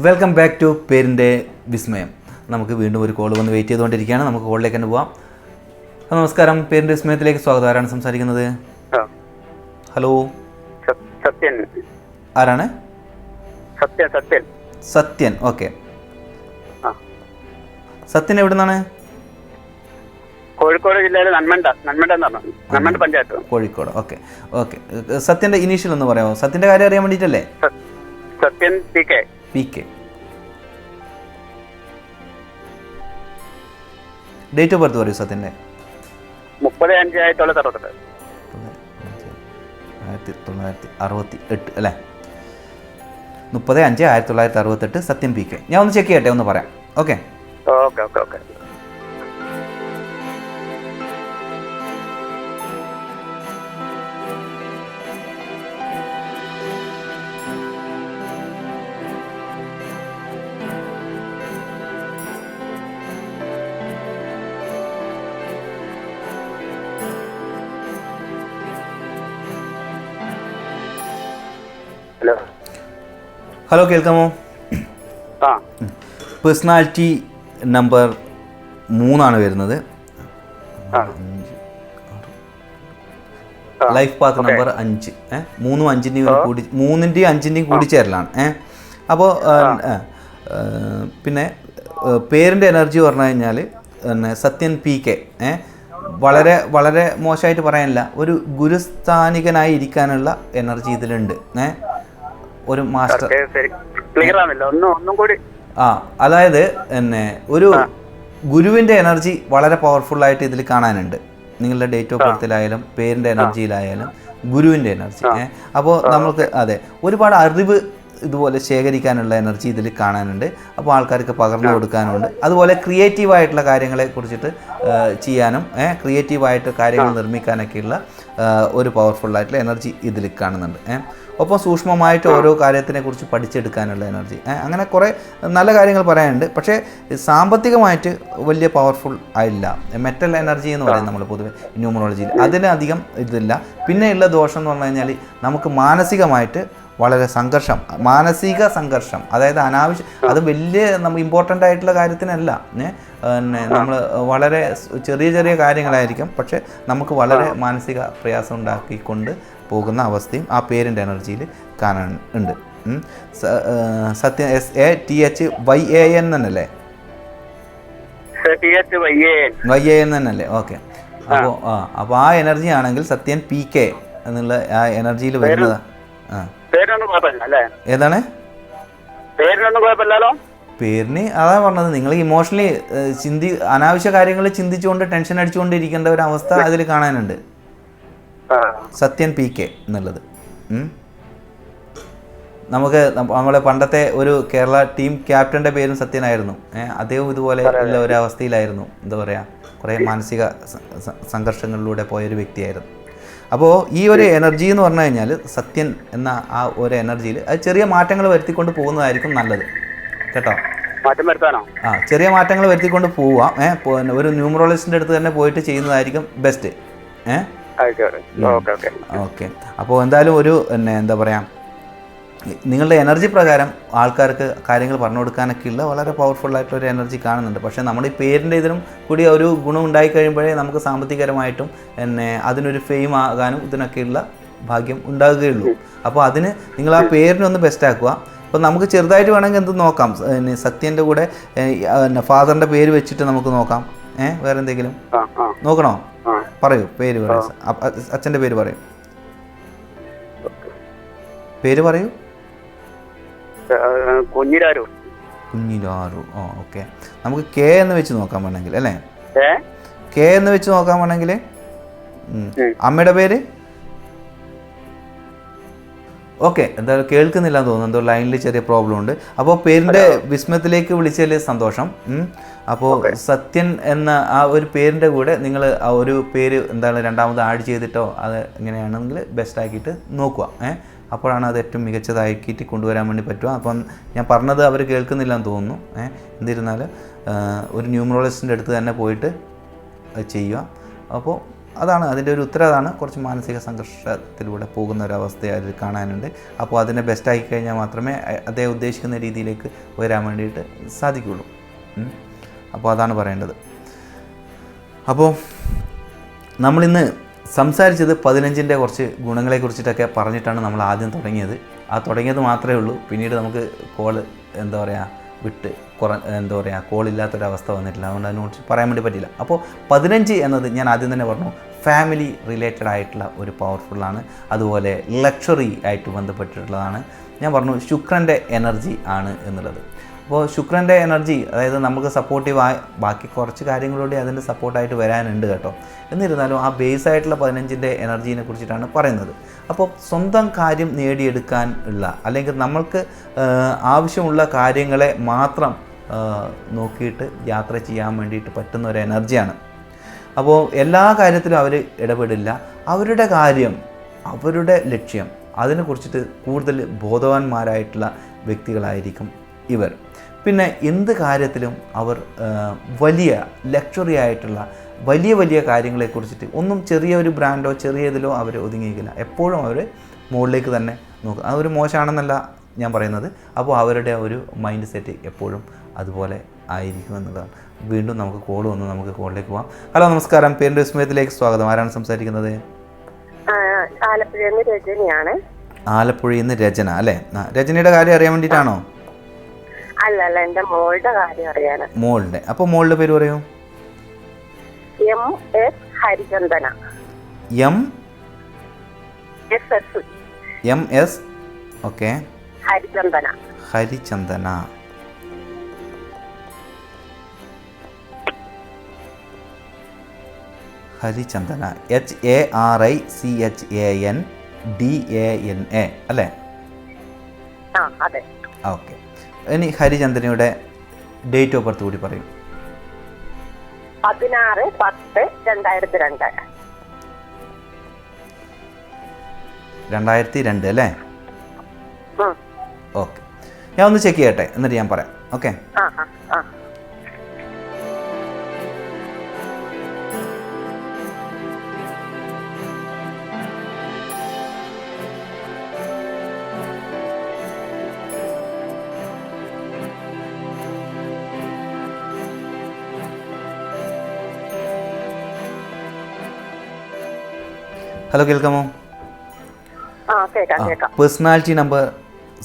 Welcome back to പേരിൻ്റെ വിസ്മയം. നമുക്ക് വീണ്ടും ഒരു കോൾ വന്ന് വെയിറ്റ് ചെയ്തുകൊണ്ടിരിക്കുകയാണ്. നമുക്ക് കോളിലേക്ക് തന്നെ പോവാം. നമസ്കാരം, പേരിൻ്റെ വിസ്മയത്തിലേക്ക് സ്വാഗതം. ആരാണ് സംസാരിക്കുന്നത്? ഹലോ, സത്യൻ. ആരാണ്? സത്യൻ. സത്യൻ. ഓക്കെ, സത്യൻ എവിടെ നിന്നാണ്? കോഴിക്കോട് ജില്ലയിലെ നന്മണ്ട എന്ന് പറഞ്ഞു. നന്മണ്ട പഞ്ചായത്ത്, കോഴിക്കോട്. Okay okay. സത്യൻ്റെ ഇനീഷ്യൽ ഒന്ന് പറയാമോ? സത്യൻ്റെ കാര്യം അറിയാൻ വേണ്ടിയിട്ടല്ലേ? Sathyan PK. Date of birth പറയൂ സത്യൻ്റെ. 30/5/1968. 1968 അല്ലേ? 30/5/1968. സത്യൻ PK. ഞാൻ ഒന്ന് ചെക്ക് ചെയ്യട്ടെ, ഒന്ന് പറയാം. ഓക്കെ. ഹലോ, കേൾക്കാമോ? പേഴ്സണാലിറ്റി നമ്പർ 3 വരുന്നത്. Life path number 5. 3ഉം 5ൻ്റെയും കൂടിച്ചേരലാണ്. അപ്പോൾ പിന്നെ പേരിൻ്റെ എനർജി പറഞ്ഞു കഴിഞ്ഞാൽ സത്യൻ PK വളരെ വളരെ മോശമായിട്ട് പറയാനില്ല, ഒരു ഗുരുസ്ഥാനികനായി ഇരിക്കാനുള്ള എനർജി ഇതിലുണ്ട്. ഒരു മാസ്റ്റർ. അതായത് ഒരു ഗുരുവിൻ്റെ എനർജി വളരെ പവർഫുള്ളായിട്ട് ഇതിൽ കാണാനുണ്ട്. നിങ്ങളുടെ ഡേറ്റ് ഓഫ് ബർത്തിലായാലും പേരിൻ്റെ എനർജിയിലായാലും ഗുരുവിൻ്റെ എനർജി. അപ്പോൾ നമുക്ക് ഒരുപാട് അറിവ് ഇതുപോലെ ശേഖരിക്കാനുള്ള എനർജി ഇതിൽ കാണാനുണ്ട്. അപ്പോൾ ആൾക്കാർക്ക് പകർന്നു കൊടുക്കാനുണ്ട്. അതുപോലെ ക്രിയേറ്റീവായിട്ടുള്ള കാര്യങ്ങളെ കുറിച്ചിട്ട് ചെയ്യാനും ക്രിയേറ്റീവായിട്ട് കാര്യങ്ങൾ നിർമ്മിക്കാനൊക്കെയുള്ള ഒരു പവർഫുള്ളായിട്ടുള്ള എനർജി ഇതിൽ കാണുന്നുണ്ട്. ഒപ്പം സൂക്ഷ്മമായിട്ട് ഓരോ കാര്യത്തിനെക്കുറിച്ച് പഠിച്ചെടുക്കാനുള്ള എനർജി. അങ്ങനെ കുറേ നല്ല കാര്യങ്ങൾ പറയാനുണ്ട്. പക്ഷേ സാമ്പത്തികമായിട്ട് വലിയ പവർഫുൾ ആയില്ല. മെറ്റൽ എനർജി എന്ന് പറയും നമ്മൾ പൊതുവെ ന്യൂമറോളജിയിൽ. അതിന് അധികം ഇതില്ല. പിന്നെയുള്ള ദോഷം എന്ന് പറഞ്ഞു കഴിഞ്ഞാൽ നമുക്ക് മാനസികമായിട്ട് വളരെ മാനസിക സംഘർഷം, അതായത് അനാവശ്യം, അത് വലിയ ഇമ്പോർട്ടൻ്റ് ആയിട്ടുള്ള കാര്യത്തിനല്ല. നമ്മൾ വളരെ ചെറിയ കാര്യങ്ങളായിരിക്കും, പക്ഷേ നമുക്ക് വളരെ മാനസിക പ്രയാസം ഉണ്ടാക്കിക്കൊണ്ട് പോകുന്ന അവസ്ഥയും ആ പേരിൻ്റെ എനർജിയിൽ കാണാനുണ്ട്. സത്യം SATHYAN തന്നെയല്ലേ? YAN തന്നെയല്ലേ? ഓക്കെ. അപ്പോൾ ആ എനർജി ആണെങ്കിൽ സത്യൻ PK എന്നുള്ള ആ എനർജിയിൽ വരുന്നത്. ഏതാണ് പേരിന്? അതാ പറഞ്ഞത്, നിങ്ങൾ ഇമോഷണലി അനാവശ്യ കാര്യങ്ങൾ ചിന്തിച്ചുകൊണ്ട് ടെൻഷൻ അടിച്ചുകൊണ്ട് ഇരിക്കേണ്ട ഒരു അവസ്ഥ അതിൽ കാണാനുണ്ട്. സത്യൻ PK എന്നുള്ളത് നമുക്ക് നമ്മളെ പണ്ടത്തെ ഒരു കേരള ടീം ക്യാപ്റ്റൻ്റെ പേരും സത്യനായിരുന്നു. അദ്ദേഹം ഇതുപോലെ ഉള്ള ഒരവസ്ഥയിലായിരുന്നു. എന്താ പറയുക, കുറേ മാനസിക സംഘർഷങ്ങളിലൂടെ പോയൊരു വ്യക്തിയായിരുന്നു. അപ്പോൾ ഈ ഒരു എനർജി എന്ന് പറഞ്ഞു കഴിഞ്ഞാൽ സത്യൻ എന്ന ആ ഒരു എനർജിയിൽ അത് ചെറിയ മാറ്റങ്ങൾ വരുത്തിക്കൊണ്ട് പോകുന്നതായിരിക്കും നല്ലത് കേട്ടോ. ചെറിയ മാറ്റങ്ങൾ വരുത്തിക്കൊണ്ട് പോവാം. ഒരു ന്യൂമറോളജിസ്റ്റിൻ്റെ അടുത്ത് തന്നെ പോയിട്ട് ചെയ്യുന്നതായിരിക്കും ബെസ്റ്റ്. ഓക്കെ. അപ്പോൾ എന്തായാലും ഒരു എന്താ പറയുക, നിങ്ങളുടെ എനർജി പ്രകാരം ആൾക്കാർക്ക് കാര്യങ്ങൾ പറഞ്ഞു കൊടുക്കാനൊക്കെയുള്ള വളരെ പവർഫുള്ളായിട്ടൊരു എനർജി കാണുന്നുണ്ട്. പക്ഷേ നമ്മുടെ ഈ പേരിൻ്റെ ഇതിനും കൂടി ഒരു ഗുണം ഉണ്ടായിക്കഴിയുമ്പോഴേ നമുക്ക് സാമ്പത്തികപരമായിട്ടും അതിനൊരു ഫെയിം ആകാനും ഇതിനൊക്കെയുള്ള ഭാഗ്യം ഉണ്ടാകുകയുള്ളൂ. അപ്പോൾ അതിന് നിങ്ങൾ ആ പേരിനൊന്ന് ബെസ്റ്റ് ആക്കുക. അപ്പോൾ നമുക്ക് ചെറുതായിട്ട് വേണമെങ്കിൽ എന്ത് നോക്കാം, സത്യൻ്റെ കൂടെ ഫാദറിൻ്റെ പേര് വെച്ചിട്ട് നമുക്ക് നോക്കാം. വേറെ എന്തെങ്കിലും നോക്കണോ? പറയൂ, പേര് പറയൂ. അച്ഛൻ്റെ പേര് പറയൂ. പേര് പറയൂ. കുഞ്ഞിരാരു. ഓക്കെ. നമുക്ക് K എന്ന് വെച്ച് നോക്കാൻ വേണമെങ്കിൽ അല്ലേ? K എന്ന് വെച്ച് നോക്കാൻ വേണമെങ്കിൽ. അമ്മയുടെ പേര്? ഓക്കെ. എന്തായാലും കേൾക്കുന്നില്ല എന്ന് തോന്നുന്നു, എന്തോ ലൈനിൽ ചെറിയ പ്രോബ്ലം ഉണ്ട്. അപ്പോൾ പേരിൻ്റെ വിസ്മയത്തിലേക്ക് വിളിച്ചതിൽ സന്തോഷം. അപ്പോൾ സത്യൻ എന്ന ആ ഒരു പേരിൻ്റെ കൂടെ നിങ്ങൾ ആ ഒരു പേര് എന്താണ് രണ്ടാമത് ആഡ് ചെയ്തിട്ടോ അത് എങ്ങനെയാണെങ്കിൽ ബെസ്റ്റ് ആക്കിയിട്ട് നോക്കുക. അപ്പോഴാണ് അത് ഏറ്റവും മികച്ചതാക്കിയിട്ട് കൊണ്ടുവരാൻ വേണ്ടി പറ്റുക. അപ്പം ഞാൻ പറഞ്ഞത് അവർ കേൾക്കുന്നില്ല എന്ന് തോന്നുന്നു. എന്നിരുന്നാൽ ഒരു ന്യൂമറോളജിസ്റ്റിൻ്റെ അടുത്ത് തന്നെ പോയിട്ട് ചെയ്യുക. അപ്പോൾ അതാണ് അതിൻ്റെ ഒരു ഉത്തരം. അതാണ് കുറച്ച് മാനസിക സംഘർഷത്തിലൂടെ പോകുന്ന ഒരവസ്ഥ അതിൽ കാണാനുണ്ട്. അപ്പോൾ അതിനെ ബെസ്റ്റാക്കി കഴിഞ്ഞാൽ മാത്രമേ അദ്ദേഹം ഉദ്ദേശിക്കുന്ന രീതിയിലേക്ക് വരാൻ വേണ്ടിയിട്ട് സാധിക്കുകയുള്ളൂ. അപ്പോൾ അതാണ് പറയേണ്ടത്. അപ്പോൾ നമ്മളിന്ന് സംസാരിച്ചത് 15ൻ്റെ കുറച്ച് ഗുണങ്ങളെക്കുറിച്ചിട്ടൊക്കെ പറഞ്ഞിട്ടാണ് നമ്മൾ ആദ്യം തുടങ്ങിയത്. ആ തുടങ്ങിയത് മാത്രമേ ഉള്ളൂ. പിന്നീട് നമുക്ക് കോള് വിട്ട് കോളില്ലാത്തൊരവസ്ഥ വന്നിട്ടില്ല. അതുകൊണ്ട് അതിനെക്കുറിച്ച് പറയാൻ വേണ്ടി പറ്റില്ല. അപ്പോൾ 15 എന്നത് ഞാൻ ആദ്യം തന്നെ പറഞ്ഞു, ഫാമിലി റിലേറ്റഡ് ആയിട്ടുള്ള ഒരു പവർഫുള്ളാണ്. അതുപോലെ ലക്ഷറി ആയിട്ട് ബന്ധപ്പെട്ടിട്ടുള്ളതാണ്. ഞാൻ പറഞ്ഞു ശുക്രൻ്റെ എനർജി ആണ് എന്നുള്ളത്. അപ്പോൾ ശുക്രൻ്റെ എനർജി, അതായത് നമുക്ക് സപ്പോർട്ടീവായ ബാക്കി കുറച്ച് കാര്യങ്ങളോടെ അതിൻ്റെ സപ്പോർട്ടായിട്ട് വരാനുണ്ട് കേട്ടോ. എന്നിരുന്നാലും ആ ബേസ് ആയിട്ടുള്ള 15ൻ്റെ എനർജീനെ കുറിച്ചിട്ടാണ് പറയുന്നത്. അപ്പോൾ സ്വന്തം കാര്യം നേടിയെടുക്കാൻ ഉള്ള, അല്ലെങ്കിൽ നമ്മൾക്ക് ആവശ്യമുള്ള കാര്യങ്ങളെ മാത്രം നോക്കിയിട്ട് യാത്ര ചെയ്യാൻ വേണ്ടിയിട്ട് പറ്റുന്ന ഒരു എനർജിയാണ്. അപ്പോൾ എല്ലാ കാര്യത്തിലും അവർ ഇടപെടില്ല. അവരുടെ കാര്യം, അവരുടെ ലക്ഷ്യം, അതിനെക്കുറിച്ചിട്ട് കൂടുതൽ ബോധവാന്മാരായിട്ടുള്ള വ്യക്തികളായിരിക്കും ഇവർ. പിന്നെ എന്ത് കാര്യത്തിലും അവർ വലിയ ലക്ഷറി ആയിട്ടുള്ള വലിയ കാര്യങ്ങളെക്കുറിച്ചിട്ട് ഒന്നും ചെറിയൊരു ബ്രാൻഡോ ചെറിയതിലോ അവർ ഒതുങ്ങിയില്ല. എപ്പോഴും അവർ മുകളിലേക്ക് തന്നെ നോക്കും. അതൊരു മോശമാണെന്നല്ല ഞാൻ പറയുന്നത്. അപ്പോൾ അവരുടെ ഒരു മൈൻഡ് സെറ്റ് എപ്പോഴും അതുപോലെ ആയിരിക്കും എന്നുള്ളതാണ്. വീണ്ടും നമുക്ക് കോൾ വന്നു, നമുക്ക് കോളിലേക്ക് പോകാം. ഹലോ, നമസ്കാരം. പേരിൻ്റെ വിസ്മയത്തിലേക്ക് സ്വാഗതം. ആരാണ് സംസാരിക്കുന്നത്? ആലപ്പുഴയിൽ നിന്ന് രജനിയാണ്. ആലപ്പുഴയിൽ നിന്ന് രചന അല്ലേ? രചനയുടെ കാര്യം അറിയാൻ വേണ്ടിയിട്ടാണോ? അല്ല, എൻ്റെ മോളുടെ കാര്യം അറിയാനാ. മോളുടെ. അപ്പോൾ മോളുടെ പേര് പറയൂ. MS Harichandana. MS okay. Harichandana. Harichandana. Harichandana. HARICHANDANA അല്ലേ? അതെ. ഓക്കെ. ഇനി ഹരിചന്ദനയുടെ ഡേറ്റ് ഓഫ് ബർത്ത് കൂടി പറയും. 16/10/2002. 2002 അല്ലേ? ഓക്കെ. ഞാൻ ഒന്ന് ചെക്ക് ചെയ്യട്ടെ, എന്നിട്ട് ഞാൻ പറയാം. ഓക്കെ. ഹലോ, കേൾക്കാമോ? Personality number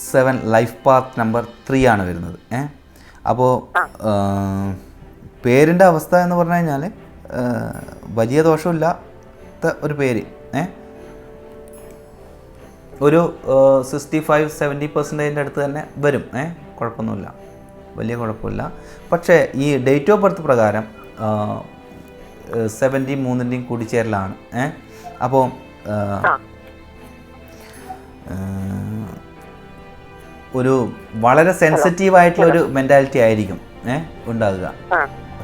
7, life path number 3 ആണ് വരുന്നത്. അപ്പോൾ പേരിൻ്റെ അവസ്ഥ എന്ന് പറഞ്ഞു കഴിഞ്ഞാൽ വലിയ ദോഷമില്ലാത്ത ഒരു പേര്. ഒരു 65-70% അടുത്ത് തന്നെ വരും. കുഴപ്പമൊന്നുമില്ല, വലിയ കുഴപ്പമില്ല. പക്ഷേ ഈ ഡേറ്റ് ഓഫ് ബർത്ത് പ്രകാരം 73ൻ്റെയും കൂടിച്ചേരലാണ്. അപ്പോൾ ഒരു വളരെ സെൻസിറ്റീവായിട്ടുള്ളൊരു മെൻറ്റാലിറ്റി ആയിരിക്കും ഉണ്ടാകുക.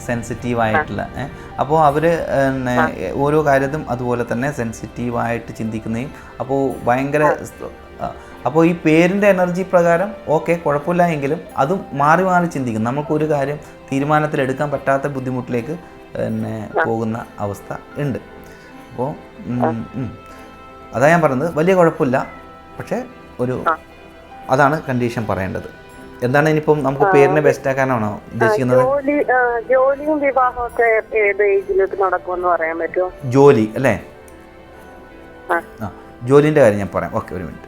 സെൻസിറ്റീവായിട്ടുള്ള. അപ്പോൾ അവർ ഓരോ കാര്യത്തും അതുപോലെ തന്നെ സെൻസിറ്റീവായിട്ട് ചിന്തിക്കുന്നതും. അപ്പോൾ ഭയങ്കര. അപ്പോൾ ഈ പേരിൻ്റെ എനർജി പ്രകാരം ഓക്കെ, കുഴപ്പമില്ല എങ്കിലും അതും മാറി ചിന്തിക്കും. നമുക്കൊരു കാര്യം തീരുമാനത്തിലെടുക്കാൻ പറ്റാത്ത ബുദ്ധിമുട്ടിലേക്ക് പോകുന്ന അവസ്ഥ ഉണ്ട്. അപ്പോൾ അതാ ഞാൻ പറയുന്നത്, വലിയ കുഴപ്പമില്ല. പക്ഷേ അതാണ് കണ്ടീഷൻ പറയേണ്ടത്. എന്താണ് ഇനിയിപ്പം നമുക്ക് പേരിനെ ബെസ്റ്റ് ആക്കാനാണോ ഉദ്ദേശിക്കുന്നത്? ജോലിയും വിവാഹമൊക്കെ ഏത് ഏജിലേക്ക് നടക്കുമെന്ന് പറയാൻ പറ്റുമോ? ജോലി അല്ലേ? ജോലിൻ്റെ കാര്യം ഞാൻ പറയാം. ഓക്കെ, ഒരു മിനിറ്റ്.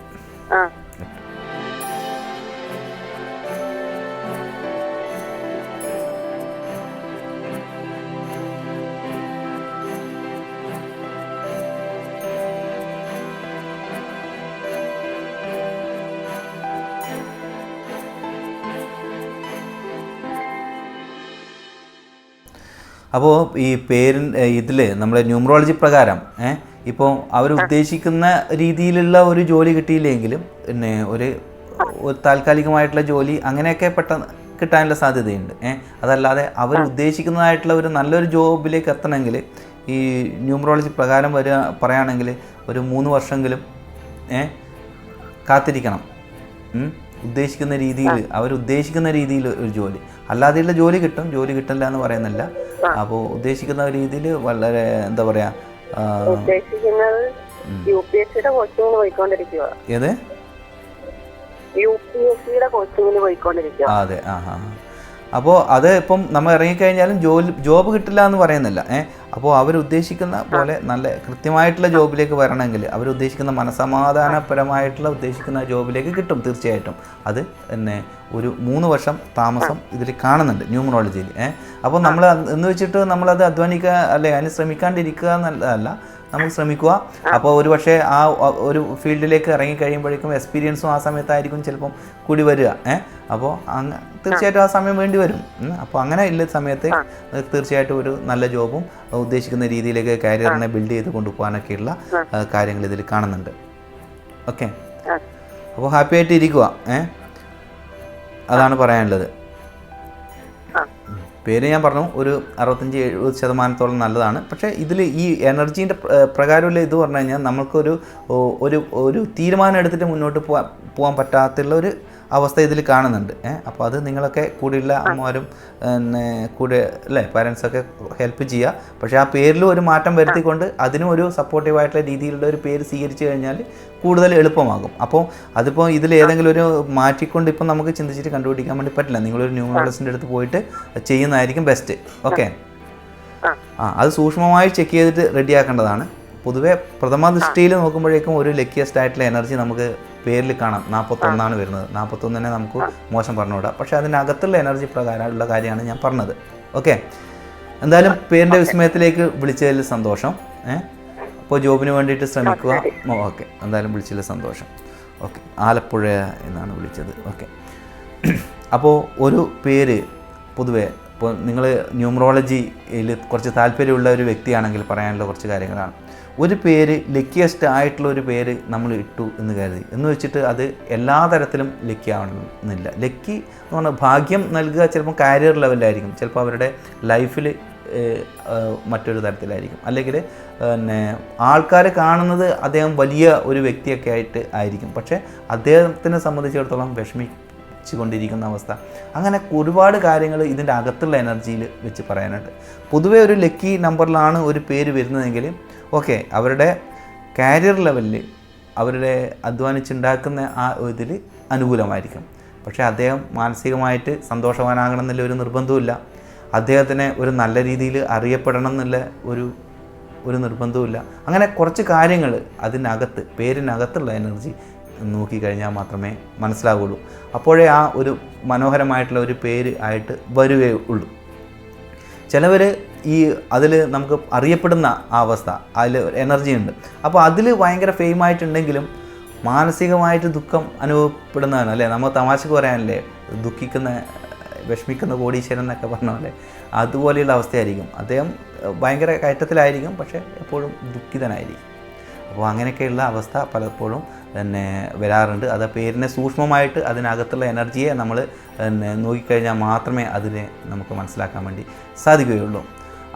അപ്പോൾ ഈ ഇതിൽ നമ്മുടെ ന്യൂമറോളജി പ്രകാരം ഇപ്പോൾ അവരുദ്ദേശിക്കുന്ന രീതിയിലുള്ള ഒരു ജോലി കിട്ടിയില്ലെങ്കിലും പിന്നെ ഒരു താൽക്കാലികമായിട്ടുള്ള ജോലി അങ്ങനെയൊക്കെ പെട്ടെന്ന് കിട്ടാനുള്ള സാധ്യതയുണ്ട്. അതല്ലാതെ അവരുദ്ദേശിക്കുന്നതായിട്ടുള്ള ഒരു നല്ലൊരു ജോബിലേക്ക് എത്തണമെങ്കിൽ ഈ ന്യൂമറോളജി പ്രകാരം പറയുകയാണെങ്കിൽ ഒരു 3 വർഷമെങ്കിലും കാത്തിരിക്കണം. ഉദ്ദേശിക്കുന്ന രീതിയിൽ, അവരുദ്ദേശിക്കുന്ന രീതിയിൽ ഒരു ജോലി. അല്ലാതെയുള്ള ജോലി കിട്ടും, ജോലി കിട്ടില്ല എന്ന് പറയുന്നില്ല. അപ്പോൾ ഉദ്ദേശിക്കുന്ന രീതിയിൽ വളരെ എന്താ പറയുക, ഉദ്ദേശിക്കുന്നത് UPSCയുടെ കോച്ചിങ്ങിന് പോയിക്കൊണ്ടിരിക്കുക. ഏത്? UPSCയുടെ കോച്ചിങ്ങിന് പോയിക്കൊണ്ടിരിക്കുക. അതെ. അപ്പോൾ അത് ഇപ്പം നമ്മൾ ഇറങ്ങിക്കഴിഞ്ഞാലും ജോബ് കിട്ടില്ല എന്ന് പറയുന്നില്ല. അപ്പോൾ അവരുദ്ദേശിക്കുന്ന പോലെ നല്ല കൃത്യമായിട്ടുള്ള ജോബിലേക്ക് വരണമെങ്കിൽ അവരുദ്ദേശിക്കുന്ന മനസമാധാനപരമായിട്ടുള്ള ഉദ്ദേശിക്കുന്ന ജോബിലേക്ക് കിട്ടും തീർച്ചയായിട്ടും. അത് തന്നെ ഒരു 3 വർഷം താമസം ഇതിൽ കാണുന്നുണ്ട് ന്യൂമറോളജിയിൽ. അപ്പോൾ നമ്മൾ എന്ന് വെച്ചിട്ട് നമ്മളത് അധ്വാനിക്കുക അല്ലെ അതിന് ശ്രമിക്കാണ്ടിരിക്കുക എന്നല്ല, നമ്മൾ ശ്രമിക്കുക. അപ്പോൾ ഒരു പക്ഷേ ആ ഒരു ഫീൽഡിലേക്ക് ഇറങ്ങി കഴിയുമ്പോഴേക്കും എക്സ്പീരിയൻസും ആ സമയത്തായിരിക്കും ചിലപ്പം കൂടി വരിക. അപ്പോൾ തീർച്ചയായിട്ടും ആ സമയം വേണ്ടി വരും. അപ്പോൾ അങ്ങനെ ഉള്ള സമയത്ത് തീർച്ചയായിട്ടും ഒരു നല്ല ജോബും ഉദ്ദേശിക്കുന്ന രീതിയിലേക്ക് കരിയറിനെ ബിൽഡ് ചെയ്ത് കൊണ്ടുപോകാനൊക്കെയുള്ള കാര്യങ്ങൾ ഇതിൽ കാണുന്നുണ്ട്. ഓക്കെ, അപ്പോൾ ഹാപ്പി ആയിട്ട് ഇരിക്കുക. അതാണ് പറയാനുള്ളത്. പേര് ഞാൻ പറഞ്ഞു ഒരു 65-70% നല്ലതാണ്. പക്ഷേ ഇതിൽ ഈ എനർജീൻ്റെ പ്രകാരമുള്ള ഇത് പറഞ്ഞു കഴിഞ്ഞാൽ നമുക്കൊരു ഒരു തീരുമാനം എടുത്തിട്ട് മുന്നോട്ട് പോകാൻ പറ്റാത്തുള്ള ഒരു അവസ്ഥ ഇതിൽ കാണുന്നുണ്ട്. അപ്പോൾ അത് നിങ്ങളൊക്കെ കൂടെയുള്ള അമ്മമാരും പിന്നെ കൂടെ അല്ലേ പാരൻസൊക്കെ ഹെൽപ്പ് ചെയ്യുക. പക്ഷേ ആ പേരിലും ഒരു മാറ്റം വരുത്തിക്കൊണ്ട് അതിനും ഒരു സപ്പോർട്ടീവായിട്ടുള്ള രീതിയിലുള്ള ഒരു പേര് സ്വീകരിച്ചു കഴിഞ്ഞാൽ കൂടുതൽ എളുപ്പമാകും. അപ്പോൾ അതിപ്പോൾ ഇതിൽ ഏതെങ്കിലും ഒരു മാറ്റിക്കൊണ്ട് ഇപ്പം നമുക്ക് ചിന്തിച്ചിട്ട് കണ്ടുപിടിക്കാൻ വേണ്ടി പറ്റില്ല. നിങ്ങളൊരു ന്യൂമറോളജിസ്റ്റിൻ്റെ അടുത്ത് പോയിട്ട് ചെയ്യുന്നതായിരിക്കും ബെസ്റ്റ്. ഓക്കെ, അത് സൂക്ഷ്മമായി ചെക്ക് ചെയ്തിട്ട് റെഡിയാക്കേണ്ടതാണ്. പൊതുവെ പ്രഥമ ദൃഷ്ടിയിൽ നോക്കുമ്പോഴേക്കും ഒരു ലക്കിയസ്റ്റ് ആയിട്ടുള്ള എനർജി നമുക്ക് പേരിൽ കാണാം. 41 വരുന്നത്. 41 തന്നെ നമുക്ക് മോശം പറഞ്ഞുകൂടാം. പക്ഷേ അതിനകത്തുള്ള എനർജി പ്രകാരമുള്ള കാര്യമാണ് ഞാൻ പറഞ്ഞത്. ഓക്കെ, എന്തായാലും പേരിൻ്റെ വിസ്മയത്തിലേക്ക് വിളിച്ചതിൽ സന്തോഷം. അപ്പോൾ ജോബിന് വേണ്ടിയിട്ട് ശ്രമിക്കുക. ഓക്കെ, എന്തായാലും വിളിച്ചതിൽ സന്തോഷം. ഓക്കെ, ആലപ്പുഴ എന്നാണ് വിളിച്ചത്. ഓക്കെ, അപ്പോൾ ഒരു പേര് പൊതുവെ ഇപ്പോൾ നിങ്ങൾ ന്യൂമറോളജിയിൽ കുറച്ച് താല്പര്യമുള്ള ഒരു വ്യക്തിയാണെങ്കിൽ പറയാനുള്ള കുറച്ച് കാര്യങ്ങളാണ്. ഒരു പേര് ലക്കിയസ്റ്റ് ആയിട്ടുള്ള ഒരു പേര് നമ്മൾ ഇട്ടു എന്ന് കരുതി എന്ന് വെച്ചിട്ട് അത് എല്ലാ തരത്തിലും ലക്കി ആവണമെന്നില്ല. ലക്കി എന്ന് പറഞ്ഞാൽ ഭാഗ്യം നൽകുക ചിലപ്പോൾ കരിയർ ലെവലിലായിരിക്കും, ചിലപ്പോൾ അവരുടെ ലൈഫിൽ മറ്റൊരു തരത്തിലായിരിക്കും, അല്ലെങ്കിൽ പിന്നെ ആൾക്കാർ കാണുന്നത് അദ്ദേഹം വലിയ ഒരു വ്യക്തിയൊക്കെ ആയിരിക്കും. പക്ഷേ അദ്ദേഹത്തിനെ സംബന്ധിച്ചിടത്തോളം വിഷമിച്ചുകൊണ്ടിരിക്കുന്ന അവസ്ഥ. അങ്ങനെ ഒരുപാട് കാര്യങ്ങൾ ഇതിൻ്റെ അകത്തുള്ള എനർജിയിൽ വെച്ച് പറയാനുണ്ട്. പൊതുവേ ഒരു ലക്കി നമ്പറിലാണ് ഒരു പേര് വരുന്നതെങ്കിൽ ഓക്കെ, അവരുടെ കരിയർ ലെവലിൽ അവരുടെ അധ്വാനിച്ചുണ്ടാക്കുന്ന ആ ഇതിൽ അനുകൂലമായിരിക്കും. പക്ഷേ അദ്ദേഹം മാനസികമായിട്ട് സന്തോഷവാനാകണം എന്നുള്ള ഒരു നിർബന്ധവുമില്ല. അദ്ദേഹത്തിനെ ഒരു നല്ല രീതിയിൽ അറിയപ്പെടണം എന്നുള്ള ഒരു നിർബന്ധവുമില്ല. അങ്ങനെ കുറച്ച് കാര്യങ്ങൾ അതിനകത്ത് പേരിനകത്തുള്ള എനർജി നോക്കിക്കഴിഞ്ഞാൽ മാത്രമേ മനസ്സിലാവുള്ളൂ. അപ്പോഴേ ആ ഒരു മനോഹരമായിട്ടുള്ള ഒരു പേര് ആയിട്ട് വരികയുള്ളൂ. ചിലവർ ഈ അതിൽ നമുക്ക് അറിയപ്പെടുന്ന ആ അവസ്ഥ അതിൽ എനർജി ഉണ്ട്. അപ്പോൾ അതിൽ ഭയങ്കര ഫെയിമായിട്ടുണ്ടെങ്കിലും മാനസികമായിട്ട് ദുഃഖം അനുഭവപ്പെടുന്നതാണ് അല്ലേ. നമ്മൾ തമാശക്ക് പറയാനല്ലേ വിഷമിക്കുന്ന കോടീശ്വരൻ എന്നൊക്കെ പറഞ്ഞ പോലെ അതുപോലെയുള്ള അവസ്ഥയായിരിക്കും. അദ്ദേഹം ഭയങ്കര കയറ്റത്തിലായിരിക്കും, പക്ഷേ എപ്പോഴും ദുഃഖിതനായിരിക്കും. അപ്പോൾ അങ്ങനെയൊക്കെയുള്ള അവസ്ഥ പലപ്പോഴും തന്നെ വരാറുണ്ട്. അത് പേരിനെ സൂക്ഷ്മമായിട്ട് അതിനകത്തുള്ള എനർജിയെ നമ്മൾ നോക്കിക്കഴിഞ്ഞാൽ മാത്രമേ അതിനെ നമുക്ക് മനസ്സിലാക്കാൻ വേണ്ടി സാധിക്കുകയുള്ളൂ.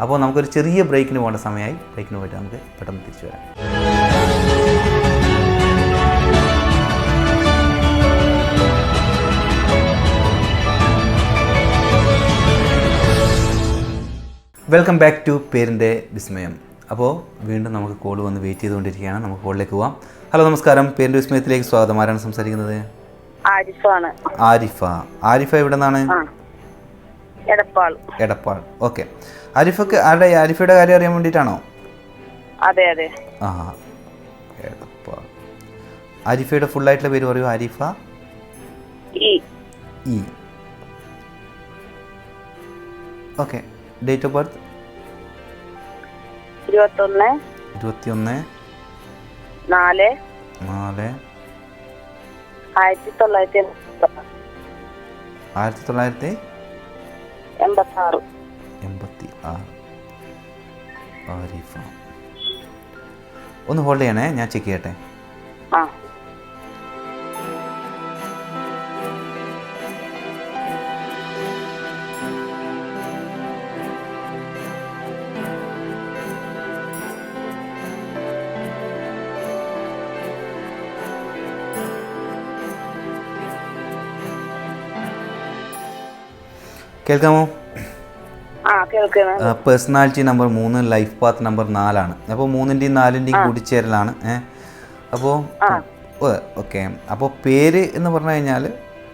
അപ്പോൾ നമുക്കൊരു ചെറിയ ബ്രേക്കിന് പോകേണ്ട സമയമായി. ബ്രേക്കിന് പോയിട്ട് നമുക്ക് പെട്ടെന്ന് തിരിച്ചു വരാം. വെൽക്കം ബാക്ക് ടു പേരിൻ്റെ വിസ്മയം. അപ്പോൾ വീണ്ടും നമുക്ക് കോൾ വന്ന് വെയിറ്റ് ചെയ്തുകൊണ്ടിരിക്കുകയാണ്. നമുക്ക് കോളിലേക്ക് പോവാം. ഹലോ, നമസ്കാരം. പേരിൻ്റെ വിസ്മയത്തിലേക്ക് സ്വാഗതം. ആരാണ് സംസാരിക്കുന്നത്? ആരിഫ എവിടെ നിന്നാണ്? എടപ്പാൾ. ഓക്കെ, ആരിഫയുടെ കാര്യം അറിയാൻ വേണ്ടിയിട്ടാണോ? അതെ അതെ. ആ, എടപ്പാൾ. ആരിഫയുടെ ഫുള്ളായിട്ടുള്ള പേര് പറയൂ. Arifa E. Okay, date of birth 21/4/1986. Arifa. ഒന്ന് ഹോൾഡ് ചെയ്യണേ, ഞാൻ ചെക്ക് ചെയ്യട്ടെ. കേൾക്കാമോ? കേൾക്കുന്നത്. Personality number 3, life path number 4 അപ്പോൾ 3ൻ്റെയും 4ൻ്റെയും കൂടിച്ചേരലാണ്. അപ്പോൾ ഓക്കെ. അപ്പോൾ പേര് എന്ന് പറഞ്ഞു കഴിഞ്ഞാൽ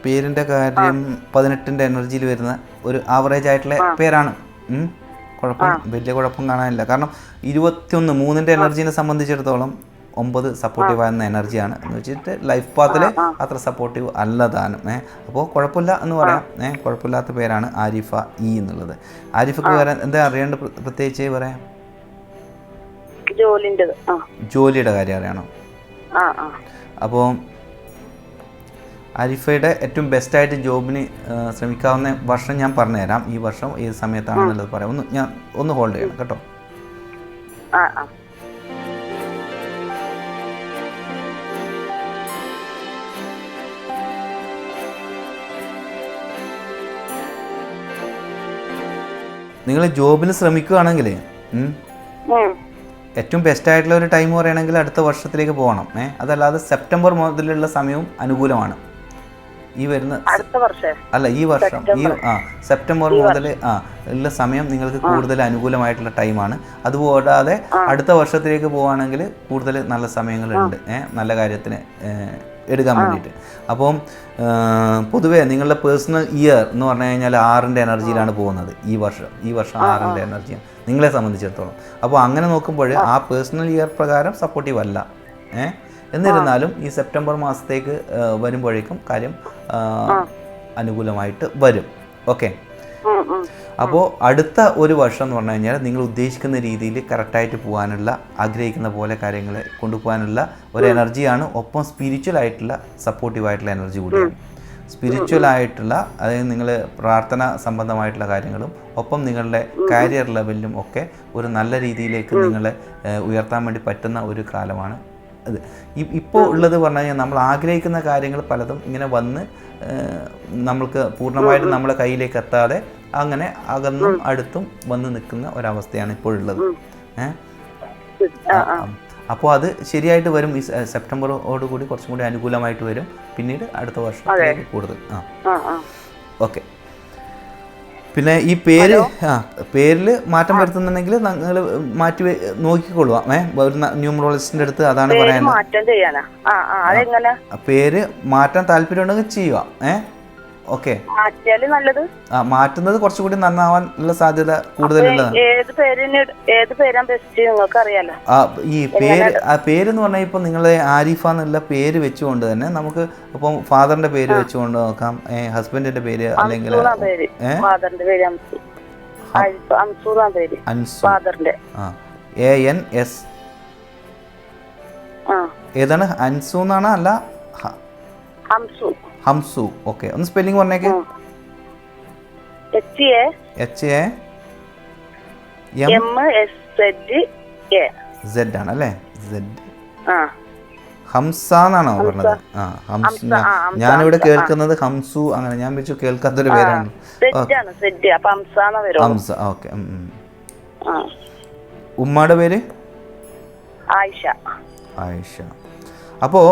പേരിൻ്റെ കാര്യം 18ൻ്റെ എനർജിയിൽ വരുന്ന ഒരു ആവറേജ് ആയിട്ടുള്ള പേരാണ്. വലിയ കുഴപ്പം കാണാനില്ല. കാരണം 21 3ൻ്റെ എനർജീനെ സംബന്ധിച്ചിടത്തോളം 9 സപ്പോർട്ടീവ് ആകുന്ന എനർജിയാണ് എന്ന് വെച്ചിട്ട് ലൈഫ് പാത്തിൽ അത്ര സപ്പോർട്ടീവ് അല്ല താനും. അപ്പോൾ കുഴപ്പമില്ല എന്ന് പറയാം. കുഴപ്പമില്ലാത്ത പേരാണ് ആരിഫ ഇ എന്നുള്ളത്. ആരിഫക്ക് വരാൻ എന്താ അറിയേണ്ട പ്രത്യേകിച്ച് പറയാം? ജോലിയുടെ കാര്യം അറിയണം. അപ്പോൾ ആരിഫയുടെ ഏറ്റവും ബെസ്റ്റായിട്ട് ജോബിന് ശ്രമിക്കാവുന്ന വർഷം ഞാൻ പറഞ്ഞുതരാം. ഈ വർഷം ഏത് സമയത്താണെന്നുള്ളത് പറയാം. ഒന്ന് ഹോൾഡ് ചെയ്യണം കേട്ടോ. നിങ്ങൾ ജോബിന് ശ്രമിക്കുകയാണെങ്കിൽ ഏറ്റവും ബെസ്റ്റായിട്ടുള്ള ഒരു ടൈം പറയുകയാണെങ്കിൽ അടുത്ത വർഷത്തിലേക്ക് പോകണം. അതല്ലാതെ സെപ്റ്റംബർ മുതലുള്ള സമയവും അനുകൂലമാണ്. ഈ വരുന്ന അല്ല ഈ വർഷം സെപ്റ്റംബർ മുതൽ ഉള്ള സമയം നിങ്ങൾക്ക് കൂടുതൽ അനുകൂലമായിട്ടുള്ള ടൈമാണ്. അതുകൂടാതെ അടുത്ത വർഷത്തിലേക്ക് പോവുകയാണെങ്കിൽ കൂടുതൽ നല്ല സമയങ്ങളുണ്ട് നല്ല കാര്യത്തിന് എടുക്കാൻ വേണ്ടിയിട്ട്. അപ്പം പൊതുവേ നിങ്ങളുടെ പേഴ്സണൽ ഇയർ എന്ന് പറഞ്ഞു കഴിഞ്ഞാൽ 6ൻ്റെ എനർജിയിലാണ് പോകുന്നത്. ഈ വർഷം 6ൻ്റെ എനർജിയാണ് നിങ്ങളെ സംബന്ധിച്ചിടത്തോളം. അപ്പോൾ അങ്ങനെ നോക്കുമ്പോൾ ആ പേഴ്സണൽ ഇയർ പ്രകാരം സപ്പോർട്ടീവ് അല്ല. എന്നിരുന്നാലും ഈ സെപ്റ്റംബർ മാസത്തേക്ക് വരുമ്പോഴേക്കും കാര്യം അനുകൂലമായിട്ട് വരും. ഓക്കെ. അപ്പോൾ അടുത്ത ഒരു വർഷം എന്ന് പറഞ്ഞു കഴിഞ്ഞാൽ നിങ്ങൾ ഉദ്ദേശിക്കുന്ന രീതിയിൽ കറക്റ്റായിട്ട് പോകാനുള്ള ആഗ്രഹിക്കുന്ന പോലെ കാര്യങ്ങൾ കൊണ്ടുപോകാനുള്ള ഒരു എനർജിയാണ്. ഒപ്പം സ്പിരിച്വൽ ആയിട്ടുള്ള സപ്പോർട്ടീവായിട്ടുള്ള എനർജി കൂടിയാണ്. സ്പിരിച്വൽ ആയിട്ടുള്ള അതായത് നിങ്ങൾ പ്രാർത്ഥന സംബന്ധമായിട്ടുള്ള കാര്യങ്ങളും ഒപ്പം നിങ്ങളുടെ കരിയർ ലെവലിലും ഒക്കെ ഒരു നല്ല രീതിയിലേക്ക് നിങ്ങളെ ഉയർത്താൻ വേണ്ടി പറ്റുന്ന ഒരു കാലമാണ് അത്. ഇപ്പോൾ ഉള്ളത് പറഞ്ഞു കഴിഞ്ഞാൽ നമ്മൾ ആഗ്രഹിക്കുന്ന കാര്യങ്ങൾ പലതും ഇങ്ങനെ വന്ന് നമ്മൾക്ക് പൂർണ്ണമായിട്ടും നമ്മളെ കയ്യിലേക്ക് എത്താതെ അങ്ങനെ അകന്നും അടുത്തും വന്ന് നിൽക്കുന്ന ഒരവസ്ഥയാണ് ഇപ്പോഴുള്ളത്. അപ്പോൾ അത് ശരിയായിട്ട് വരും. ഈ സെപ്റ്റംബറോട് കൂടി കുറച്ചും കൂടി അനുകൂലമായിട്ട് വരും. പിന്നീട് അടുത്ത വർഷം കൂടുതൽ. ഓക്കെ. പിന്നെ ഈ പേരിൽ മാറ്റം വരുത്തുന്നുണ്ടെങ്കിൽ നിങ്ങൾ മാറ്റി നോക്കിക്കൊള്ളുക. ഒരു ന്യൂമറോളജിസ്റ്റിൻ്റെ അടുത്ത് അതാണ് പറയാനുള്ളത്. പേര് മാറ്റാൻ താല്പര്യം ഉണ്ടെങ്കിൽ ചെയ്യുക. ഓക്കെ. മാറ്റുന്നത് കുറച്ചുകൂടി നന്നാവാനുള്ള സാധ്യത കൂടുതലുള്ളതാണ്. ഈ പേരെന്ന് പറഞ്ഞാൽ ഇപ്പൊ നിങ്ങൾ ആരിഫ എന്നുള്ള പേര് വെച്ചുകൊണ്ട് തന്നെ നമുക്ക് ഇപ്പം ഫാദറിന്റെ പേര് വെച്ചുകൊണ്ട് നോക്കാം, ഹസ്ബൻഡിന്റെ പേര്, അല്ലെങ്കിൽ ANS ഏതാണ്? അൻസു എന്നാണ്? അല്ല ഹംസു. ഓക്കെ. ഒന്ന് സ്പെല്ലിംഗ് പറഞ്ഞേക്ക്. Z ആണല്ലേ? ഹംസ എന്നാണോ പറഞ്ഞത്? ഹംസ. ഞാനിവിടെ കേൾക്കുന്നത് ഹംസു. അങ്ങനെ ഞാൻ വെച്ചു കേൾക്കാത്തൊരു പേരാണ്. ഹംസ. ഓക്കെ. ഉമ്മയുടെ പേര് ആയിഷ. അപ്പോൾ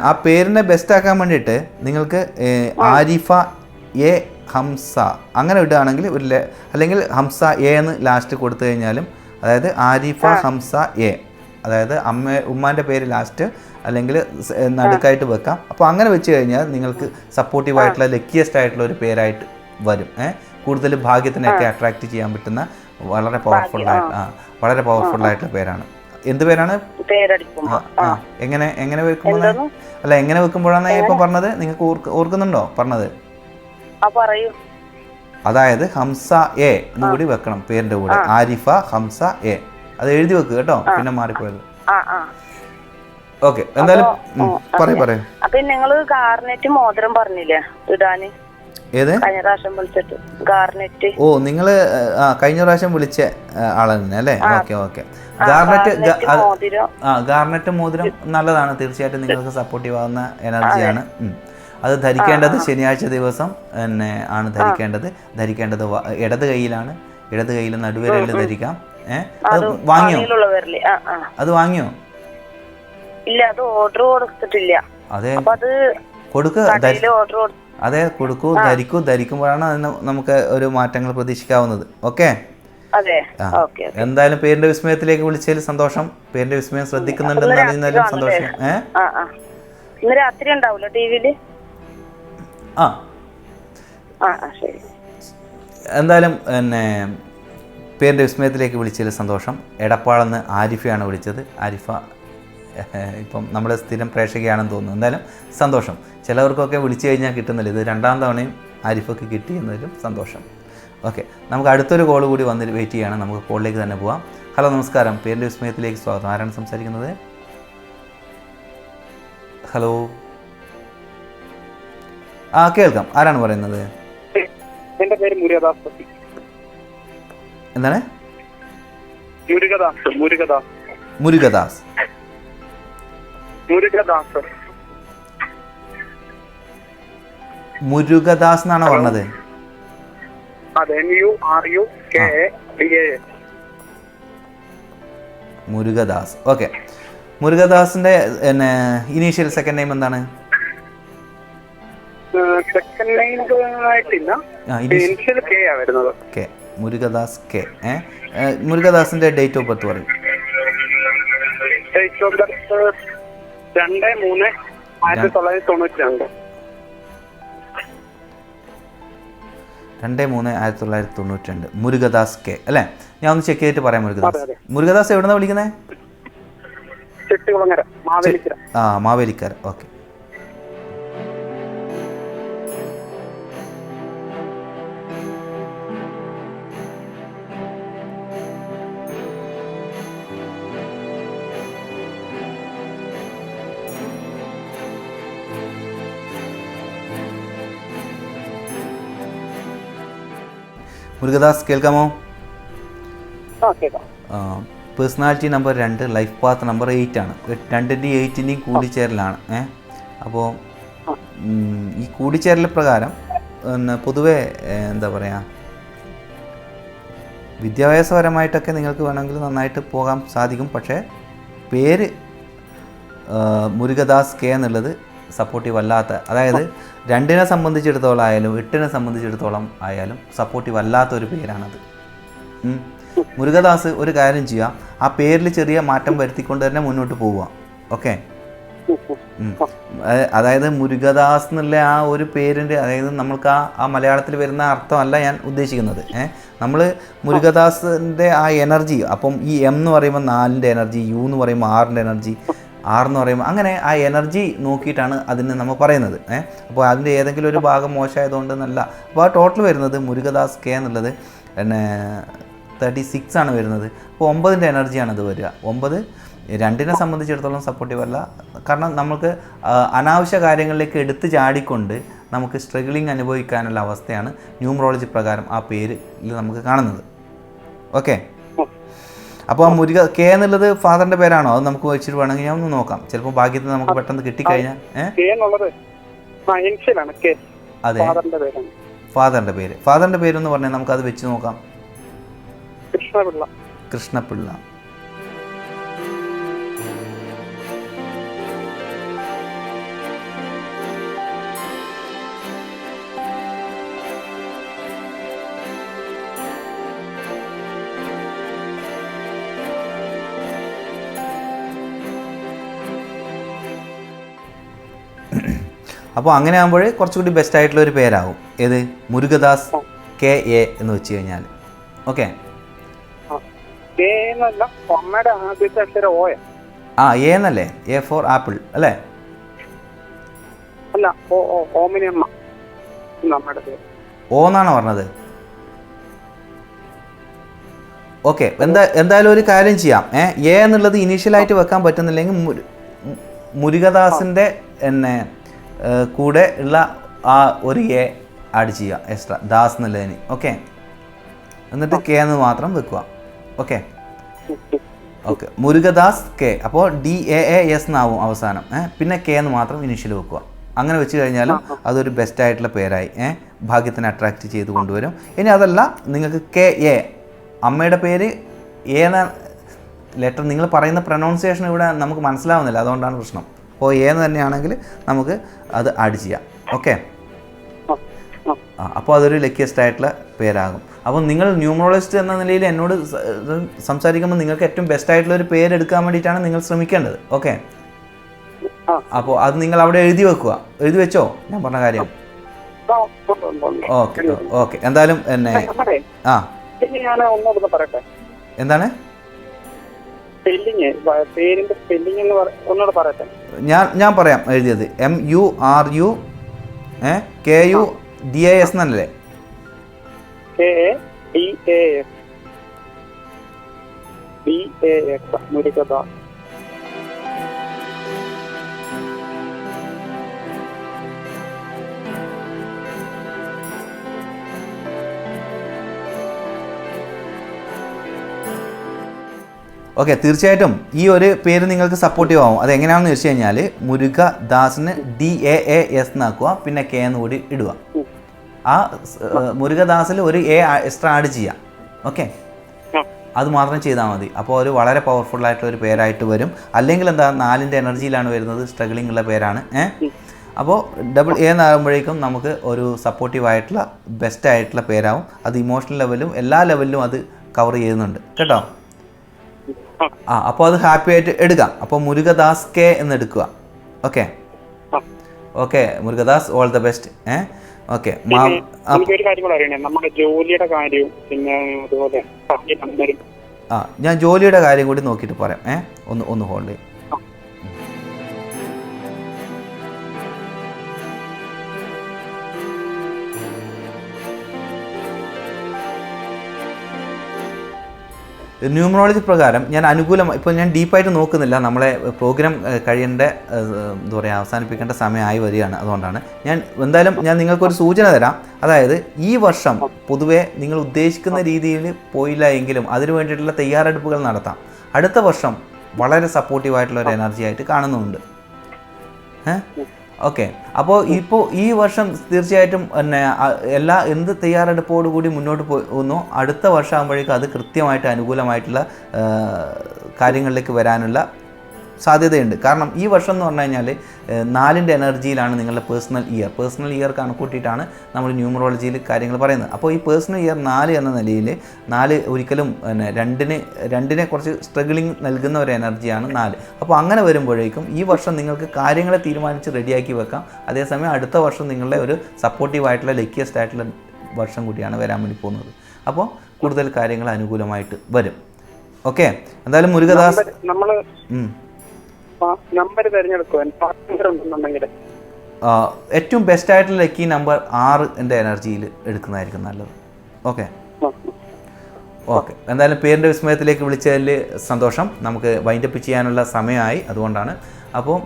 ആ പേരിനെ ബെസ്റ്റ് ആക്കാൻ വേണ്ടിയിട്ട് നിങ്ങൾക്ക് ആരിഫ എ ഹംസ അങ്ങനെ ഇടുകയാണെങ്കിൽ അല്ലെങ്കിൽ ഹംസ എ എന്ന് ലാസ്റ്റ് കൊടുത്തു കഴിഞ്ഞാലും, അതായത് ആരിഫ ഹംസ എ, അതായത് ഉമ്മാൻ്റെ പേര് ലാസ്റ്റ് അല്ലെങ്കിൽ നടുക്കായിട്ട് വെക്കാം. അപ്പോൾ അങ്ങനെ വെച്ച് കഴിഞ്ഞാൽ നിങ്ങൾക്ക് സപ്പോർട്ടീവായിട്ടുള്ള ലക്കിയസ്റ്റ് ആയിട്ടുള്ള ഒരു പേരായിട്ട് വരും. കൂടുതൽ ഭാഗ്യത്തിനൊക്കെ അട്രാക്റ്റ് ചെയ്യാൻ പറ്റുന്ന വളരെ പവർഫുള്ളായിട്ടുള്ള പേരാണ്. എന്ത് പേരാണ്? എങ്ങനെ വെക്കുമ്പോൾ അല്ല എങ്ങനെ വെക്കുമ്പോഴാണ് ഇപ്പം പറഞ്ഞത്? നിങ്ങൾക്ക് ഓർക്കുന്നുണ്ടോ പറഞ്ഞത്? അതായത് ഹംസ എ എന്ന് കൂടി വെക്കണം പേരിന്റെ കൂടെ. ആരിഫ ഹംസ എ അത് എഴുതി വെക്കുക കേട്ടോ, പിന്നെ മാറിപ്പോയത്. ഓക്കെ. എന്തായാലും പറയൂ. നിങ്ങള് ഗാർനെറ്റ് മോതിരം പറഞ്ഞില്ലേ ഇടാന്? ഏത്? ഓ, നിങ്ങള് കഴിഞ്ഞ പ്രാവശ്യം വിളിച്ച ആളെ തന്നെ അല്ലേ? ഓക്കെ. ഗാർനെറ്റ് മോതിരം നല്ലതാണ്. തീർച്ചയായിട്ടും നിങ്ങൾക്ക് സപ്പോർട്ടീവ് ആവുന്ന എനർജിയാണ്. അത് ധരിക്കേണ്ടത് ശനിയാഴ്ച ദിവസം തന്നെ ആണ് ധരിക്കേണ്ടത്. ഇടത് കൈയിലാണ്. ഇടത് കൈയിൽ നടുവിരലിൽ ധരിക്കാം. അത് വാങ്ങിയോ? ഇല്ല, അത് ഓർഡർ കൊടുത്തിട്ടില്ല. അതെ, കൊടുക്കൂ. ധരിക്കുമ്പോഴാണ് അതിന് നമുക്ക് ഒരു മാറ്റങ്ങൾ പ്രതീക്ഷിക്കാവുന്നത്. ഓക്കെ. അതെ, ആ ഓക്കെ. എന്തായാലും പേരിന്റെ വിസ്മയത്തിലേക്ക് വിളിച്ചതിൽ സന്തോഷം. പേരിന്റെ വിസ്മയം ശ്രദ്ധിക്കുന്നുണ്ടെന്ന് അറിയുന്നതിലും സന്തോഷം. ഇന്ന് രാത്രി ഉണ്ടാവൂല്ലോ ടിവിയില്? ആ ശരി. എന്തായാലും പിന്നെ പേരിൻ്റെ വിസ്മയത്തിലേക്ക് വിളിച്ചതിൽ സന്തോഷം. എടപ്പാളെന്ന് ആരിഫയാണ് വിളിച്ചത്. ആരിഫ ഇപ്പം നമ്മുടെ സ്ഥിരം പ്രേക്ഷകയാണെന്ന് തോന്നുന്നു. എന്തായാലും സന്തോഷം. ചിലവർക്കൊക്കെ വിളിച്ചു കഴിഞ്ഞാൽ കിട്ടുന്നില്ല. ഇത് രണ്ടാം തവണയും ആരിഫക്ക് കിട്ടി എന്നതിലും സന്തോഷം. ഓക്കെ, നമുക്ക് അടുത്തൊരു കോൾ കൂടി വന്ന് വെയിറ്റ് ചെയ്യണം. നമുക്ക് കോളിലേക്ക് തന്നെ പോവാം. ഹലോ, നമസ്കാരം. പേരിൻ്റെ വിസ്മയത്തിലേക്ക് സ്വാഗതം. ആരാണ് സംസാരിക്കുന്നത്? ഹലോ. കേൾക്കാം. ആരാണ് പറയുന്നത്? എന്റെ പേര് മുരുകദാസ്. എന്താണ്? മുരുകദാസ്. മുരുകദാസ് മുരുകദാസ് എന്നാണോ പറഞ്ഞത്? മുരുകദാസ്. ഓക്കെ, മുരുകദാസിന്റെ ഇനീഷ്യൽ സെക്കൻഡ് നെയിം എന്താണ്? സെക്കൻഡ് നെയിം ആയിട്ടില്ല, ഇനിഷ്യൽ കെ ആ വരുന്നത്. കെ. മുരുകദാസ് കെ. മുരുകദാസിന്റെ ഡേറ്റ് ഓഫ് ബർത്ത് പറയും. Date of birth 2-3-1992. 2-3-1992. Murugadas K അല്ലേ? ഞാൻ ഒന്ന് ചെക്ക് ചെയ്തിട്ട് പറയാം. മുരുകദാസ് എവിടുന്നാ വിളിക്കുന്നത്? മാവേലിക്കര. ഓക്കെ. മുരുകദാസ് കേൾക്കാമോ? Personality number 2, life path number 8 ആണ്. 2ൻ്റെയും 8ൻ്റെയും കൂടിച്ചേരലാണ്. അപ്പോൾ ഈ കൂടിച്ചേരൽ പ്രകാരം പൊതുവെ എന്താ പറയുക, വിദ്യാഭ്യാസപരമായിട്ടൊക്കെ നിങ്ങൾക്ക് വേണമെങ്കിൽ നന്നായിട്ട് പോകാൻ സാധിക്കും. പക്ഷേ പേര് മുരുകദാസ് കെ എന്നുള്ളത് സപ്പോർട്ടീവ് അല്ലാത്ത, അതായത് 2നെ സംബന്ധിച്ചിടത്തോളം ആയാലും 8നെ സംബന്ധിച്ചിടത്തോളം ആയാലും സപ്പോർട്ടീവ് അല്ലാത്തൊരു പേരാണത്. മുരുകദാസ് ഒരു കാര്യം ചെയ്യുക, ആ പേരിൽ ചെറിയ മാറ്റം വരുത്തിക്കൊണ്ട് തന്നെ മുന്നോട്ട് പോവുക. ഓക്കെ. അതായത് മുരുകദാസ് എന്നുള്ള ആ ഒരു പേരിൻ്റെ, അതായത് നമ്മൾക്ക് ആ മലയാളത്തിൽ വരുന്ന അർത്ഥമല്ല ഞാൻ ഉദ്ദേശിക്കുന്നത്. നമ്മൾ മുരുകദാസിൻ്റെ ആ എനർജി, അപ്പം ഈ എം എന്ന് പറയുമ്പോൾ 4ൻ്റെ എനർജി, യു എന്ന് പറയുമ്പോൾ 6ൻ്റെ എനർജി, 6 എന്ന് പറയുമ്പോൾ അങ്ങനെ ആ എനർജി നോക്കിയിട്ടാണ് അതിന് നമ്മൾ പറയുന്നത്. അപ്പോൾ അതിൻ്റെ ഏതെങ്കിലും ഒരു ഭാഗം മോശമായതുകൊണ്ട് എന്നല്ല. അപ്പോൾ ആ ടോട്ടൽ വരുന്നത് മുരുകദാസ് കെ എന്നുള്ളത് 36 ആണ് വരുന്നത്. അപ്പോൾ 9ൻ്റെ എനർജിയാണ് അത് വരിക. 9 2നെ സംബന്ധിച്ചിടത്തോളം സപ്പോർട്ടീവ് അല്ല. കാരണം നമുക്ക് അനാവശ്യ കാര്യങ്ങളിലേക്ക് എടുത്ത് ചാടിക്കൊണ്ട് നമുക്ക് സ്ട്രഗിളിങ് അനുഭവിക്കാനുള്ള അവസ്ഥയാണ് ന്യൂമറോളജി പ്രകാരം ആ പേരിൽ നമുക്ക് കാണുന്നത്. ഓക്കെ. അപ്പോൾ ആ മുരുക കെ എന്നുള്ളത് ഫാദറിൻ്റെ പേരാണോ? അത് നമുക്ക് വെച്ചിട്ട് വേണമെങ്കിൽ ഞാൻ ഒന്ന് നോക്കാം. ചിലപ്പോൾ ഭാഗ്യത്തിന് നമുക്ക് പെട്ടെന്ന് കിട്ടിക്കഴിഞ്ഞാൽ. അതെ, ഫാദറിൻ്റെ പേര്. ഫാദറിൻ്റെ പേരെന്ന് പറഞ്ഞാൽ നമുക്കത് വെച്ച് നോക്കാം. കൃഷ്ണപിള്ള. അപ്പോൾ അങ്ങനെ ആകുമ്പോൾ കുറച്ചുകൂടി ബെസ്റ്റ് ആയിട്ടുള്ള ഒരു പേരാകും. ഏത്? മുരുകദാസ് കെ എ എന്ന് വെച്ച് കഴിഞ്ഞാൽ. ഓക്കെ. എ എന്നല്ലേ? എ ഫോർ ആപ്പിൾ അല്ലേ? ഓ എന്നാണോ പറഞ്ഞത്? ഓക്കെ. എന്തായാലും ഒരു കാര്യം ചെയ്യാം. എ എന്നുള്ളത് ഇനീഷ്യലായിട്ട് വെക്കാൻ പറ്റുന്നില്ലെങ്കിൽ മുരുകദാസിൻ്റെ കൂടെ ഉള്ള ആ ഒരു എ ആഡ് ചെയ്യുക എക്സ്ട്രാ, ദാസ് എന്നുള്ളതിന്. ഓക്കെ. എന്നിട്ട് കെ എന്ന് മാത്രം വെക്കുക. ഓക്കെ. Okay, Murugadas K. അപ്പോൾ DAAS എന്നാവും അവസാനം. പിന്നെ കെ എന്ന് മാത്രം ഇനീഷ്യൽ വെക്കുക. അങ്ങനെ വെച്ച് കഴിഞ്ഞാലും അതൊരു ബെസ്റ്റ് ആയിട്ടുള്ള പേരായി. ഭാഗ്യത്തിന് അട്രാക്റ്റ് ചെയ്ത് കൊണ്ടുവരും. ഇനി അതല്ല, നിങ്ങൾക്ക് KA, അമ്മയുടെ പേര് എ എന്ന ലെറ്റർ, നിങ്ങൾ പറയുന്ന പ്രൊനൗൺസിയേഷൻ ഇവിടെ നമുക്ക് മനസ്സിലാവുന്നില്ല, അതുകൊണ്ടാണ് പ്രശ്നം. അപ്പോൾ എ എന്ന് തന്നെയാണെങ്കിൽ നമുക്ക് അത് ആഡ് ചെയ്യാം. ഓക്കെ. അപ്പോൾ അതൊരു ലക്കിയസ്റ്റ് ആയിട്ടുള്ള പേരാകും. അപ്പോൾ നിങ്ങൾ ന്യൂമറോളജിസ്റ്റ് എന്ന നിലയിൽ എന്നോട് സംസാരിക്കുമ്പോൾ നിങ്ങൾക്ക് ഏറ്റവും ബെസ്റ്റ് ആയിട്ടുള്ള ഒരു പേര് എടുക്കാൻ വേണ്ടിയിട്ടാണ് നിങ്ങൾ ശ്രമിക്കേണ്ടത്. ഓക്കെ, അപ്പോൾ അത് നിങ്ങൾ അവിടെ എഴുതി വെക്കുക. എഴുതി വെച്ചോ ഞാൻ പറഞ്ഞ കാര്യം? Okay okay. എന്തായാലും എന്നെ ആ എന്താണ് ഞാൻ പറയാം. എഴുതിയത് MURUKUDAS എന്നല്ലേ? മുരുകദാസ്. ഓക്കെ, തീർച്ചയായിട്ടും ഈ ഒരു പേര് നിങ്ങൾക്ക് സപ്പോർട്ടീവ് ആവും. അതെങ്ങനെയാണെന്ന് വെച്ച് കഴിഞ്ഞാൽ മുരുകദാസിന് DAAS എന്നാക്കുക, പിന്നെ K എന്ന് കൂടി ഇടുക. ആ മുരുകദാസിൽ ഒരു A എക്സ്ട്രാ ആഡ് ചെയ്യാം. ഓക്കെ, അത് മാത്രം ചെയ്താൽ മതി. അപ്പോൾ ഒരു വളരെ പവർഫുൾ ആയിട്ടുള്ള ഒരു പേരായിട്ട് വരും. അല്ലെങ്കിൽ എന്താ 4ൻ്റെ എനർജിയിലാണ് വരുന്നത്, സ്ട്രഗിളിംഗ് ഉള്ള പേരാണ്. അപ്പോൾ AA എന്നാകുമ്പോഴേക്കും നമുക്ക് ഒരു സപ്പോർട്ടീവ് ആയിട്ടുള്ള ബെസ്റ്റ് ആയിട്ടുള്ള പേരാവും. അത് ഇമോഷണൽ ലെവലും എല്ലാ ലെവലിലും അത് കവർ ചെയ്യുന്നുണ്ട് കേട്ടോ. അപ്പോൾ അത് ഹാപ്പി ആയിട്ട് എടുക്കാം. അപ്പോൾ മുരുകദാസ് K എന്ന് എടുക്കുക. Okay okay, Murugadas all the best. Okay, എനിക്കൊരു കാര്യം കൂടെ അറിയണേ, നമ്മുടെ ജോലിയുടെ കാര്യവും പിന്നെ അതുപോലെ ഞാൻ ജോലിയുടെ കാര്യം കൂടി നോക്കിയിട്ട് പറയാം. ഒന്ന് ഹോൾഡ് ചെയ്യും. ന്യൂമറോളജി പ്രകാരം ഞാൻ അനുകൂലമായി ഇപ്പോൾ ഞാൻ ഡീപ്പായിട്ട് നോക്കുന്നില്ല. നമ്മളെ പ്രോഗ്രാം കഴിയേണ്ട എന്താ പറയുക അവസാനിപ്പിക്കേണ്ട സമയമായി വരികയാണ്. അതുകൊണ്ടാണ് എന്തായാലും ഞാൻ നിങ്ങൾക്കൊരു സൂചന തരാം. അതായത് ഈ വർഷം പൊതുവെ നിങ്ങൾ ഉദ്ദേശിക്കുന്ന രീതിയിൽ പോയില്ല എങ്കിലും അതിനു വേണ്ടിയിട്ടുള്ള തയ്യാറെടുപ്പുകൾ നടത്താം. അടുത്ത വർഷം വളരെ സപ്പോർട്ടീവായിട്ടുള്ള ഒരു എനർജി ആയിട്ട് കാണുന്നുണ്ട്. ഓക്കെ, അപ്പോൾ ഈ വർഷം തീർച്ചയായിട്ടും എന്ത് തയ്യാറെടുപ്പോടുകൂടി മുന്നോട്ട് പോകുന്നു, അടുത്ത വർഷം ആകുമ്പോഴേക്കും അത് കൃത്യമായിട്ട് അനുകൂലമായിട്ടുള്ള കാര്യങ്ങളിലേക്ക് വരാനുള്ള സാധ്യതയുണ്ട്. കാരണം ഈ വർഷം എന്ന് പറഞ്ഞു കഴിഞ്ഞാൽ 4ൻ്റെ എനർജിയിലാണ് നിങ്ങളുടെ പേഴ്സണൽ ഇയർ കണക്കൂട്ടിയിട്ടാണ് നമ്മൾ ന്യൂമറോളജിയിൽ കാര്യങ്ങൾ പറയുന്നത്. അപ്പോൾ ഈ പേഴ്സണൽ ഇയർ 4 എന്ന നിലയിൽ 4 ഒരിക്കലും രണ്ടിനെ കുറച്ച് സ്ട്രഗിളിങ് നൽകുന്ന ഒരു എനർജിയാണ് 4. അപ്പോൾ അങ്ങനെ വരുമ്പോഴേക്കും ഈ വർഷം നിങ്ങൾക്ക് കാര്യങ്ങളെ തീരുമാനിച്ച് റെഡിയാക്കി വെക്കാം. അതേസമയം അടുത്ത വർഷം നിങ്ങളുടെ ഒരു സപ്പോർട്ടീവായിട്ടുള്ള ലക്കിയസ്റ്റ് ആയിട്ടുള്ള വർഷം കൂടിയാണ് വരാൻ വേണ്ടി പോകുന്നത്. അപ്പോൾ കൂടുതൽ കാര്യങ്ങൾ അനുകൂലമായിട്ട് വരും. ഓക്കെ, എന്തായാലും മുരുകദാസ് നമ്പർ തിരഞ്ഞെടുക്കുവാൻ ഏറ്റവും ബെസ്റ്റ് ആയിട്ടുള്ള ലക്കി നമ്പർ 6ൻ്റെ എനർജിയിൽ എടുക്കുന്നതായിരിക്കും നല്ലത്. ഓക്കെ ഓക്കെ, എന്തായാലും പേരിൻ്റെ വിസ്മയത്തിലേക്ക് വിളിച്ചതിൽ സന്തോഷം. നമുക്ക് വൈൻഡപ്പ് ചെയ്യാനുള്ള സമയമായി, അതുകൊണ്ടാണ്. അപ്പോൾ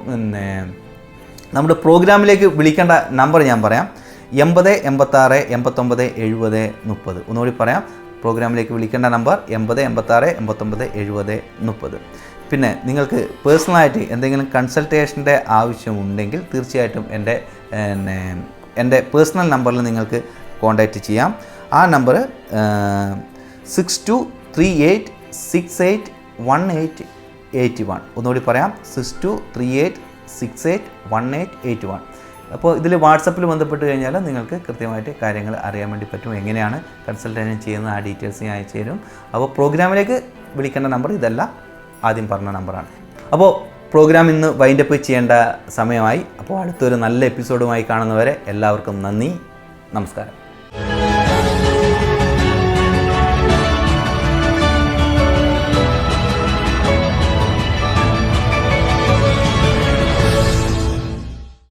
നമ്മുടെ പ്രോഗ്രാമിലേക്ക് വിളിക്കേണ്ട നമ്പർ ഞാൻ പറയാം. 80 86 89 70 30. ഒന്നുകൂടി പറയാം. പ്രോഗ്രാമിലേക്ക് വിളിക്കേണ്ട നമ്പർ 80 86 89 70 30. പിന്നെ നിങ്ങൾക്ക് പേഴ്സണലായിട്ട് എന്തെങ്കിലും കൺസൾട്ടേഷൻ്റെ ആവശ്യമുണ്ടെങ്കിൽ തീർച്ചയായിട്ടും എൻ്റെ പേഴ്സണൽ നമ്പറിൽ നിങ്ങൾക്ക് കോൺടാക്റ്റ് ചെയ്യാം. ആ നമ്പർ 6238681881. ഒന്നുകൂടി പറയാം, 6238681881. അപ്പോൾ ഇതിൽ വാട്സപ്പിൽ ബന്ധപ്പെട്ട് കഴിഞ്ഞാൽ നിങ്ങൾക്ക് കൃത്യമായിട്ട് കാര്യങ്ങൾ അറിയാൻ വേണ്ടി പറ്റും. എങ്ങനെയാണ് കൺസൾട്ടേഷൻ ചെയ്യുന്നത് ആ ഡീറ്റെയിൽസ് ഞാൻ അയച്ചു തരും. അപ്പോൾ പ്രോഗ്രാമിലേക്ക് വിളിക്കേണ്ട നമ്പർ ഇതല്ല, ആദ്യം പറഞ്ഞ നമ്പറാണ്. അപ്പോൾ പ്രോഗ്രാം ഇന്ന് വൈൻഡപ്പ് ചെയ്യേണ്ട സമയമായി. അപ്പോൾ അടുത്തൊരു നല്ല എപ്പിസോഡുമായി കാണുന്നവരെ എല്ലാവർക്കും നന്ദി, നമസ്കാരം.